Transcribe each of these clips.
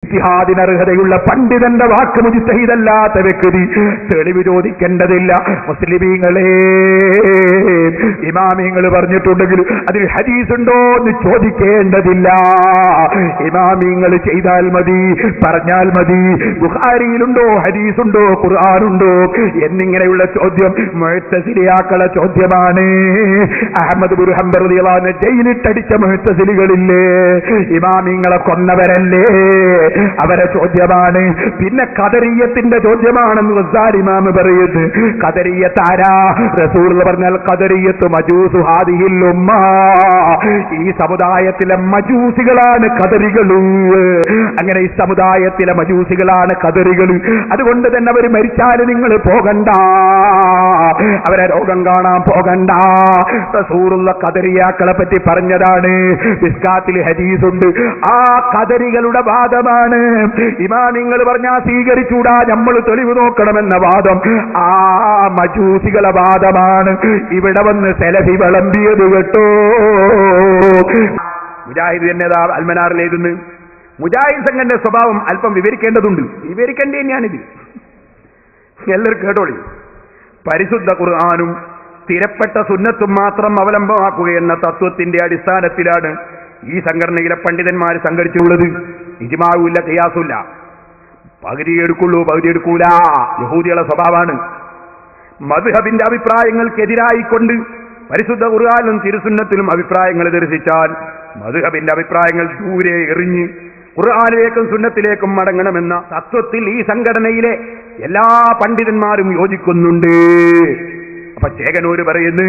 ഇജ്തിഹാദിനർഹതയുള്ള പണ്ഡിതന്റെ വാക്ക് മുജ്തഹിദല്ലാത്ത വ്യക്തി തെളിവ് ചോദിക്കേണ്ടതില്ല. മുസ്ലിമീങ്ങളെ, ഇമാമിങ്ങൾ പറഞ്ഞിട്ടുണ്ടെങ്കിൽ അതിൽ ഹദീസുണ്ടോ എന്ന് ചോദിക്കേണ്ടതില്ല. ഇമാമിങ്ങൾ ചെയ്താൽ മതി, പറഞ്ഞാൽ മതി. ബുഖാരിയിലുണ്ടോ, ഹദീസുണ്ടോ, ഖുർആനുണ്ടോ എന്നിങ്ങനെയുള്ള ചോദ്യം മുഅ്തസിലിയാക്കളെ ചോദ്യമാണ്. അഹ്മദ് ബിൻ ഹംബൽ റളിയല്ലാഹു അൻഹു ജയിലിട്ടടിച്ച മുഅ്തസിലികളില്ലേ, ഇമാമിങ്ങളെ കൊന്നവരല്ലേ, അവരെ ചോദ്യമാണ്. പിന്നെ ഖദരിയത്തിന്റെ ചോദ്യമാണെന്ന് ഗസാലി ഇമാം പറയുന്നത്. ഖദരിയത്ത് ആരാ? റസൂൽ പറഞ്ഞാൽ ഖദരിയത്ത് മജൂസു ഹാദിഹിൽ ഉമ്മ, ഈ സമുദായത്തിലെ മജൂസികളാണ് ഖദരികൾ. അങ്ങനെ ഈ സമുദായത്തിലെ മജൂസികളാണ് ഖദരികൾ. അതുകൊണ്ട് തന്നെ അവർ മരിച്ചാൽ നിങ്ങൾ പോകണ്ട, അവരെ രോഗം കാണാൻ പോകണ്ട. റസൂലുള്ള ഖദരിയാക്കളെ പറ്റി പറഞ്ഞതാണ്. മിസ്കാത്തിൽ ഹദീസുണ്ട്. ആ ഖദരികളുടെ വാദമാണ് ഇമാമിങ്ങൾ പറഞ്ഞാൽ സ്വീകരിച്ചൂടാ, നമ്മൾ തെളിവ് നോക്കണമെന്ന വാദം ആ മജൂസികളെ വാദമാണ്. ഇവിടെ വന്ന് സെലഫി വിളമ്പിയത് കേട്ടോ. മുജാഹിദ് എന്നതാ അൽമനാറിൽ എഴുതുന്നു. മുജാഹിദ് സംഘന്റെ സ്വഭാവം അല്പം വിവരിക്കേണ്ടതുണ്ട്. വിവരിക്കേണ്ടി തന്നെയാണിത്. എല്ലാവരും കേട്ടോളി. പരിശുദ്ധ ഖുർആനും സ്ഥിരപ്പെട്ട സുന്നത്തും മാത്രം അവലംബമാക്കുകയെന്ന തത്വത്തിന്റെ അടിസ്ഥാനത്തിലാണ് ഈ സംഘടനയിലെ പണ്ഡിതന്മാർ സംഘടിച്ചുള്ളത്. ഇജ്മാഉല്ല, ഖിയാസുല്ല. പകുതി എടുക്കുള്ളൂ, പകുതി എടുക്കൂല. യഹൂദികളുടെ സ്വഭാവമാണ്. മദ്ഹബിന്റെ അഭിപ്രായങ്ങൾക്കെതിരായിക്കൊണ്ട് പരിശുദ്ധ ഖുർആനിലും തിരുസുന്നത്തിലും അഭിപ്രായങ്ങൾ ദർശിച്ചാൽ മദ്ഹബിന്റെ അഭിപ്രായങ്ങൾ ദൂരെ എറിഞ്ഞ് ഖുർആനിലേക്കും സുന്നത്തിലേക്കും മടങ്ങണമെന്ന തത്വത്തിൽ ഈ സംഘടനയിലെ എല്ലാ പണ്ഡിതന്മാരും യോജിക്കുന്നുണ്ട്. അപ്പൊ ചേകനൂര് പറയുന്നു,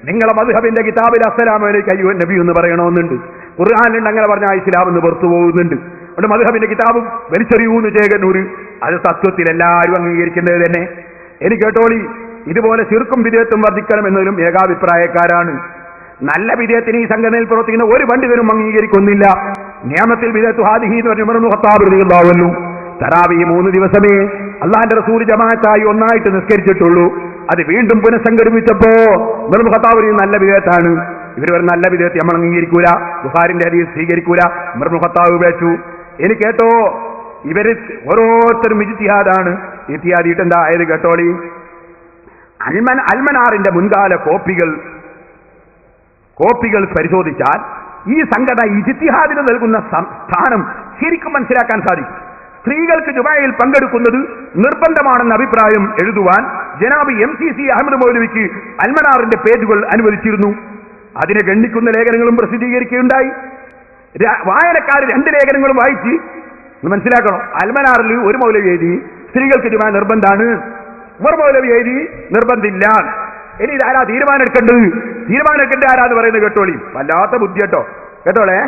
നിങ്ങളെ മദ്ഹബിന്റെ കിതാബിൽ അസ്സലാമു അലൈക അയ്യുഹൻ നബി എന്ന് പറയണമെന്നുണ്ട്. ഖുർആനിലുണ്ട് അങ്ങനെ പറഞ്ഞാൽ ഇസ്ലാം എന്ന് പുറത്തു പോകുന്നുണ്ട്. അതുകൊണ്ട് മദ്ഹബിന്റെ കിതാബും വലിച്ചെറിയൂന്ന് ചേകനൂര്. അത് തത്വത്തിൽ എല്ലാവരും അംഗീകരിക്കുന്നത് തന്നെ. എനിക്ക് കേട്ടോളി, ഇതുപോലെ ശിർക്കും വിദേഹത്തും വർദ്ധിക്കണം എന്നതിലും ഏകാഭിപ്രായക്കാരാണ്. നല്ല വിദേഹത്തിന് ഈ സംഘടനയിൽ പ്രവർത്തിക്കുന്ന ഒരു പണ്ഡിതനും അംഗീകരിക്കുന്നില്ല. നിയമത്തിൽ വിദേഹത്തു ഹാദിഹി എന്ന് പറഞ്ഞ ഉമർ ഇബ്നു ഖത്താബ് റളിയല്ലാഹു അൻഹു തറാവീഹ് 3 ദിവസമേ അള്ളാന്റെ റസൂൽ ജമാഅത്തായി ഒന്നായിട്ട് നിസ്കരിച്ചിട്ടുള്ളൂ. അത് വീണ്ടും പുനഃസംഘടിപ്പിച്ചപ്പോ ഉമർ ഇബ്നു ഖത്താബ് നല്ല വിദേഹത്താണ്, ഇവർ ഒരു നല്ല വിദേഹത്തെ നമ്മൾ അംഗീകരിക്കൂല, ബുഖാരിന്റെ ഹദീസ് സ്വീകരിക്കൂല. ഉമർ ഇബ്നു ഖത്താബ് ഉപേക്ഷിച്ചു. എനിക്ക് കേട്ടോ, ഇവര് ഓരോരുത്തരും ഇജ്തിഹാദാണ്. ഇജ്തിഹാദിട്ട് എന്താ ആയത് കേട്ടോളി. അൽമനാറിന്റെ മുൻകാല കോപ്പികൾ പരിശോധിച്ചാൽ ഈ സംഘടന ഇജ്തിഹാദിന് നൽകുന്ന സ്ഥാനം ശരിക്കും മനസ്സിലാക്കാൻ സാധിക്കും. സ്ത്രീകൾക്ക് ജുമഅയിൽ പങ്കെടുക്കുന്നത് നിർബന്ധമാണെന്ന അഭിപ്രായം എഴുതുവാൻ ജനാബ് MCC അഹമ്മദ് മൗലവിക്ക് അൽമനാറിന്റെ പേജുകൾ അനുവദിച്ചിരുന്നു. അതിനെ ഗണ്ണിക്കുന്ന ലേഖനങ്ങളും പ്രസിദ്ധീകരിക്കുകയുണ്ടായി. വായനക്കാർ 2 ലേഖനങ്ങളും വായിച്ച് മനസ്സിലാക്കണം. അൽമനാറിൽ ഒരു മൗലവി എഴുതി സ്ത്രീകൾക്ക് ജുമഅ നിർബന്ധാണ്, ഉമർ മൗലവി എഴുതി നിർബന്ധില്ല. ഇനി ഇതാരാ തീരുമാനമെടുക്കേണ്ട ആരാന്ന് പറയുന്നത് കേട്ടോളി. വല്ലാത്ത ബുദ്ധി കേട്ടോളെ.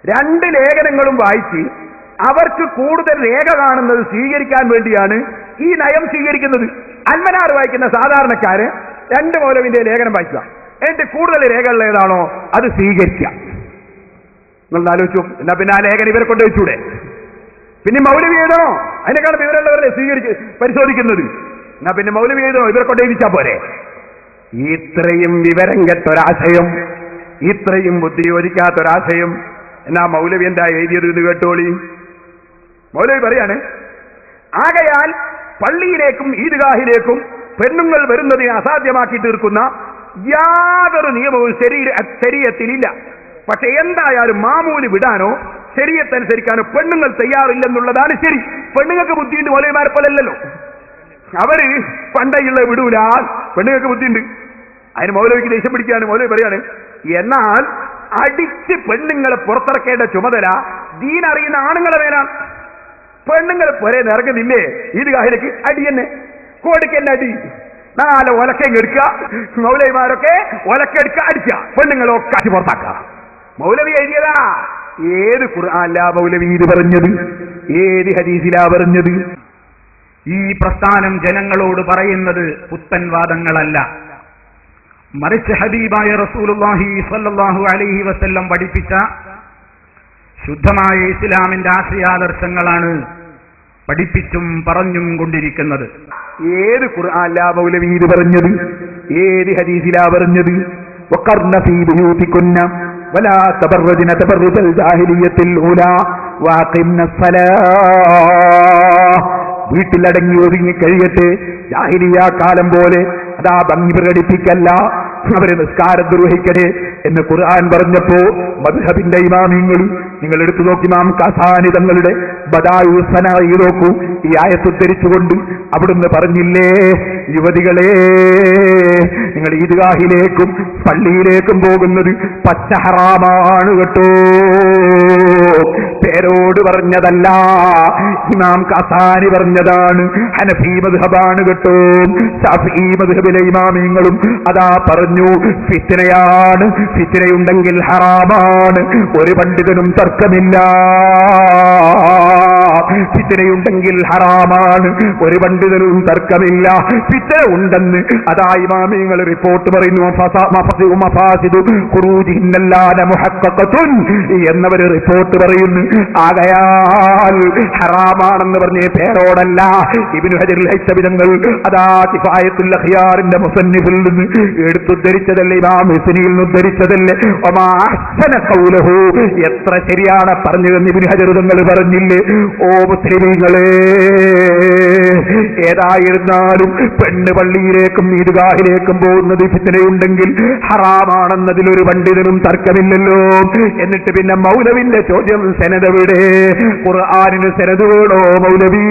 2 ലേഖനങ്ങളും വായിച്ച് അവർക്ക് കൂടുതൽ രേഖ കാണുന്നത് സ്വീകരിക്കാൻ വേണ്ടിയാണ് ഈ നയം സ്വീകരിക്കുന്നത്. അൽമനാർ വായിക്കുന്ന സാധാരണക്കാര് 2 മൗലവിന്റെ ലേഖനം വായിക്കുക, എന്നിട്ട് കൂടുതൽ രേഖകൾ ഏതാണോ അത് സ്വീകരിക്കുക. നിങ്ങൾ ആലോചിച്ചു. എന്നാ പിന്നെ ആ ലേഖനം ഇവരെ കൊണ്ടുവച്ചൂടെ? പിന്നെ മൗലവി ഏതോ അതിനേക്കാൾ വിവരമുള്ളവരല്ലേ പരിശോധിക്കുന്നത്. എന്നാ പിന്നെ മൗലവി ഏതോ ഇവരെ കൊണ്ടുവച്ചാ പോരെ? ഇത്രയും വിവരം കെട്ടൊരാശയം, ഇത്രയും ബുദ്ധി യോജിക്കാത്തൊരാശയം എന്നാ മൗലവി എന്താ എഴുതിയത് എന്ന് കേട്ടോളി. മൗലവി പറയാണ്, ആകയാൽ പള്ളിയിലേക്കും ഈദ്ഗാഹിലേക്കും പെണ്ണുങ്ങൾ വരുന്നതിനെ അസാധ്യമാക്കി തീർക്കുന്ന യാതൊരു നിയമവും ശരീഅത്തിലില്ല. പക്ഷെ എന്തായാലും മാമൂല് വിടാനോ ശരീഅത്തനുസരിക്കാനോ പെണ്ണുങ്ങൾ തയ്യാറില്ലെന്നുള്ളതാണ് ശരി. പെണ്ണുങ്ങൾക്ക് ബുദ്ധിയുണ്ട്, മൗലവിമാരെ പോലല്ലോ. അവര് പണ്ടയുള്ള വിടൂല, പെണ്ണുങ്ങൾക്ക് ബുദ്ധിയുണ്ട്. അതിന് മൗലവിക്ക് ദേഷ്യം പിടിക്കുകയാണ്. മൗലവി പറയാണ്, എന്നാൽ അടിച്ച് പെണ്ണുങ്ങളെ പുറത്തിറക്കേണ്ട ചുമതല ദീൻ അറിയുന്ന ആണുങ്ങളെ മേലാണ്. പെണ്ണുങ്ങൾ പൊരേ നിറങ്ങുന്നില്ലേ ഈദ്ഗാഹിലേക്ക്? അടി തന്നെ, കൊടുക്കന്നെ അടി. 4 ഒലക്കയും എടുക്കുക, മൗലവിമാരൊക്കെ ഒലക്കെടുക്കുക, അടിക്കുക, പെണ്ണുങ്ങളൊക്കെ അടി പുറത്താക്കുക. മൗലവി എഴുതിയതാ. ഏത് ഖുർആനിലാ മൗലവി ഇത് പറഞ്ഞത്? ഏത് ഹദീസിലാ പറഞ്ഞത്? ഈ പ്രസ്ഥാനം ജനങ്ങളോട് പറയുന്നത് പുത്തൻവാദങ്ങളല്ല, മറിച്ച് ഹബീബായ റസൂലുള്ളാഹി സ്വല്ലല്ലാഹു അലൈഹി വസല്ലം പഠിപ്പിച്ച ശുദ്ധമായ ഇസ്ലാമിന്റെ ആശയാദർശങ്ങളാണ് പഠിപ്പിച്ചും പറഞ്ഞും കൊണ്ടിരിക്കുന്നത്. ഏത് ഖുർആനിലാ മൗലവി ഇത് പറഞ്ഞത്? ഏത് ഹദീസിലാ പറഞ്ഞത്? വഖർന ഫീ ബുയൂതികുന്ന വലാ തബറജ്ന തബറുജൽ ജാഹിലിയ്യത്തിൽ ഊലാ വീട്ടിലടങ്ങി ഒതുങ്ങി കഴിയട്ടെ. ജാഹിലിയ്യ കാലം പോലെ അതാ ഭംഗി പ്രകടിപ്പിക്കല്ല, അവര് നിസ്കാരം നിർവഹിക്കണേ എന്ന് ഖുർആൻ പറഞ്ഞപ്പോ മദ്ഹബിന്റെ ഇമാമിങ്ങൾ, നിങ്ങൾ എടുത്തു നോക്കി ഇമാം കസാനി തങ്ങളുടെ ബദാഉ സനാഇ നോക്കൂ, ഈ ആയത്ത് ഉദ്ധരിച്ചുകൊണ്ട് അവിടുന്ന് പറഞ്ഞില്ലേ, യുവതികളെ നിങ്ങൾ ഈദ്ഗാഹിലേക്കും പള്ളിയിലേക്കും പോകുന്നത് പച്ച ഹറാമാണ് കേട്ടോ. പേരോട് പറഞ്ഞതല്ല, ഇമാം കസാനി പറഞ്ഞതാണ്. ഹനഫി മദ്ഹബാണ് കേട്ടോ. ശാഫിഈ മദ്ഹബിലെ ഇമാമിങ്ങളും അതാ പറഞ്ഞു, ഫിത്നയാണ്, ഫിത്നയുണ്ടെങ്കിൽ ഹറാമാണ്, ഒരു പണ്ഡിതനും തർക്കമില്ല. ഫിത്നയുണ്ടെങ്കിൽ ഹറാമാണ്, ഒരു പണ്ഡിതനും തർക്കമില്ല. ഫിത്ന ഉണ്ടെന്ന് അതാ ഇമാമിങ്ങൾ റിപ്പോർട്ട് പറയുന്നു. എന്നവര് റിപ്പോർട്ട് പറയുന്നു. ആകയാൽ ഹറാമാണെന്ന് പറഞ്ഞ പേരോടല്ല. ഇബ്നു ഹജറുൽ ഹൈതമി തങ്ങൾ അതാ കിഫായത്തുൽ അഖ്യാറിന്റെ മുസന്നിഫിൽ നിന്ന് എടുത്തുദ്ധരിച്ചതല്ലേ, ഇമാം ഹുസ്നിയിൽ നിന്ന് ഉദ്ധരിച്ചതല്ലേ. വമാ അഹ്സന ഖൗലഹു, എത്ര ശരിയാണ് പറഞ്ഞതെന്ന് ഇബ്നു ഹജർ തങ്ങൾ പറഞ്ഞില്ലേ. ഓ മുസ്ലിമീങ്ങളെ, ഏതായിരുന്നാലും പെണ്ണ് പള്ളിയിലേക്കും ഈദ്ഗാഹിലേക്കും പോകുന്നത് ഫിത്നയുണ്ടെങ്കിൽ ഹറാമാണെന്നതിലൊരു പണ്ഡിതനും തർക്കമില്ലല്ലോ. എന്നിട്ട് പിന്നെ മൗലവിന്റെ ചോദ്യം, സെനദെവിടെ? ഖുർആനിന് സെനദ് വേണോ മൗലവി?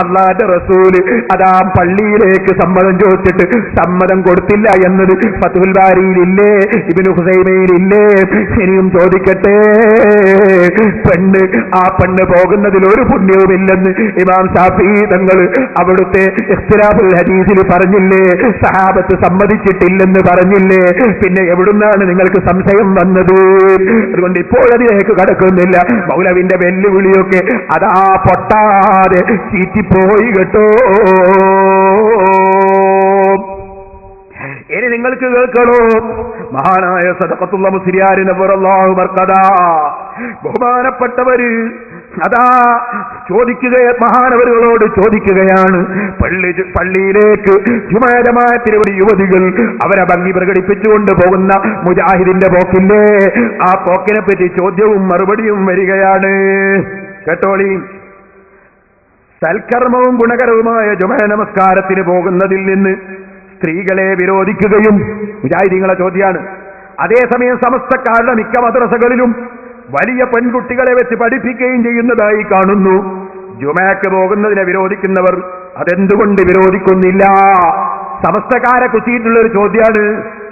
അല്ലാഹുവിന്റെ റസൂല് അതാ പള്ളിയിലേക്ക് സമ്മതം ചോദിച്ചിട്ട് സമ്മതം കൊടുത്തില്ല എന്നത് ഫത്ഹുൽ ബാരിയിലില്ലേ, ഇബ്നു ഖുസൈമയിലില്ലേ? ഇനിയും ചോദിക്കട്ടെ, ആ പെണ്ണ് പോകുന്നതിൽ ഒരു പുണ്യവുമില്ലെന്ന് ഇമാം ശാഫിഈ തങ്ങൾ അവിടുത്തെ ഇഖ്തിലാഫുൽ ഹദീസിൽ പറഞ്ഞില്ലേ? സഹാബത്ത് സമ്മതിച്ചിട്ടില്ലെന്ന് പറഞ്ഞില്ലേ? പിന്നെ എവിടുന്നാണ് നിങ്ങൾക്ക് സംശയം വന്നത്? അതുകൊണ്ട് ഇപ്പോഴതിലേക്ക് കടക്കുന്നില്ല. മൗലവിന്റെ വെല്ലുവിളിയൊക്കെ അതാ പൊട്ടാതെ ചീറ്റിപ്പോയി കേട്ടോ. ഇനി നിങ്ങൾക്ക് കേൾക്കണോ? മഹാനായ സദഖത്തുള്ള മുസ്ലിയാർ നവറല്ലാഹു മർഖദാ, ബഹുമാനപ്പെട്ടവര് അതാ മഹാനവരുകളോട് ചോദിക്കുകയാണ്, പള്ളിയിലേക്ക് ജുമാ ജമാഅത്തിന് ഒരു യുവതികൾ അവരെ ഭംഗി പ്രകടിപ്പിച്ചുകൊണ്ട് പോകുന്ന മുജാഹിദിന്റെ പോക്കില്ലേ, ആ പോക്കിനെ പറ്റി ചോദ്യവും മറുപടിയും വരികയാണ്. കേട്ടോളി. സൽക്കർമ്മവും ഗുണകരവുമായ ജുമാ നമസ്കാരത്തിന് പോകുന്നതിൽ നിന്ന് സ്ത്രീകളെ വിരോധിക്കുകയും മുജാഹിദീങ്ങളെ ചോദ്യമാണ്. അതേസമയം സമസ്തക്കാരുടെ മിക്ക മദ്രസകളിലും വലിയ പെൺകുട്ടികളെ വെച്ച് പഠിപ്പിക്കുകയും ചെയ്യുന്നതായി കാണുന്നു. ജുമയ്ക്ക് പോകുന്നതിനെ വിരോധിക്കുന്നവർ അതെന്തുകൊണ്ട് വിരോധിക്കുന്നില്ല? സമസ്തക്കാരെ കുത്തിയിട്ടുള്ളൊരു ചോദ്യമാണ്.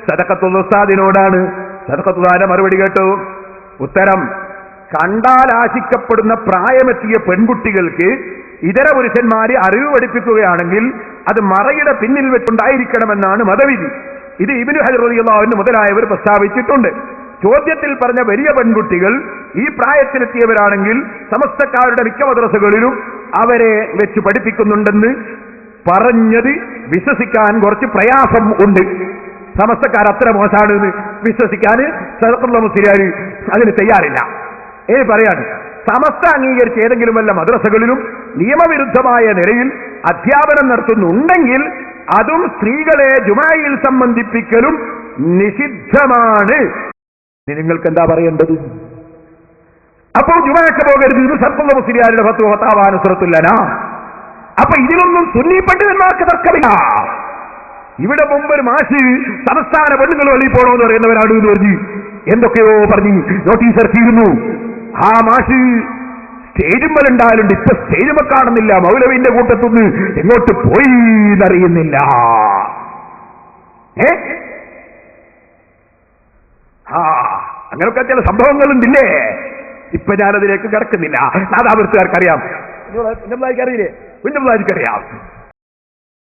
സദഖത്തുൽ ഉസ്താദിനോടാണ്. സദഖത്തുല്ലാന്റെ മറുപടി കേട്ടു. ഉത്തരം, കണ്ടാൽ ആശിക്കപ്പെടുന്ന പ്രായമെത്തിയ പെൺകുട്ടികൾക്ക് ഇതര പുരുഷന്മാരെ അറിവ് പഠിപ്പിക്കുകയാണെങ്കിൽ അത് മറയുടെ പിന്നിൽ വെച്ചുണ്ടായിരിക്കണമെന്നാണ് മതവിധി. ഇത് ഇബ്നു ഹജർ റളിയല്ലാഹു അൻഹു മുതലായവർ പ്രസ്താവിച്ചിട്ടുണ്ട്. ചോദ്യത്തിൽ പറഞ്ഞ വലിയ പെൺകുട്ടികൾ ഈ പ്രായത്തിലെത്തിയവരാണെങ്കിൽ സമസ്തക്കാരുടെ മിക്ക മദ്രസകളിലും അവരെ വെച്ച് പഠിപ്പിക്കുന്നുണ്ടെന്ന് പറഞ്ഞത് വിശ്വസിക്കാൻ കുറച്ച് പ്രയാസം ഉണ്ട്. സമസ്തക്കാർ അത്ര മോശമാണെന്ന് വിശ്വസിക്കാൻ സദഖത്തുൽ മുസ്ലിയാർ അതിന് തയ്യാറില്ല. പറയാണ്, സമസ്ത അംഗീകരിച്ച് ഏതെങ്കിലും വല്ല മദ്രസകളിലും നിയമവിരുദ്ധമായ നിലയിൽ അധ്യാപനം നടത്തുന്നുണ്ടെങ്കിൽ അതും സ്ത്രീകളെ ജുമായിൽ സംബന്ധിപ്പിക്കലും നിഷിദ്ധമാണ്. നിങ്ങൾക്ക് എന്താ പറയേണ്ടത്? അപ്പോൾ ജുമാക്ക് പോകരുത്, ഇത് സദഖത്തുൽ മുസ്ലിയാരുടെ ഫത്വാനുസറത്തുല്ലന. അപ്പൊ ഇതിലൊന്നും സുന്നി പണ്ഡിതന്മാർക്ക് തർക്കമില്ല. ഇവിടെ മുമ്പ് ഒരു മാഷ് സംസ്ഥാന പെണ്ണുങ്ങൾ വഴി പോകണമെന്ന് പറയുന്നവരാണ് എന്ന് പറഞ്ഞ് എന്തൊക്കെയോ പറഞ്ഞ് നോട്ടീസ് ഇറക്കിയിരുന്നു. ആ മാഷ് സ്റ്റേജുമ്മലുണ്ടായാലുണ്ട്, ഇപ്പൊ സ്റ്റേജുമ്മ കാണുന്നില്ല. മൗലവിന്റെ കൂട്ടത്തുനിന്ന് എങ്ങോട്ട് പോയി എന്നറിയുന്നില്ല. അങ്ങനെയൊക്കെ ചില സംഭവങ്ങളുണ്ടില്ലേ. ഇപ്പൊ ഞാനതിലേക്ക് കിടക്കുന്നില്ല. നാദാപുരത്തുകാർക്കറിയാം, അറിയില്ലേ, കുഞ്ഞുപിള്ളാർക്കറിയാം.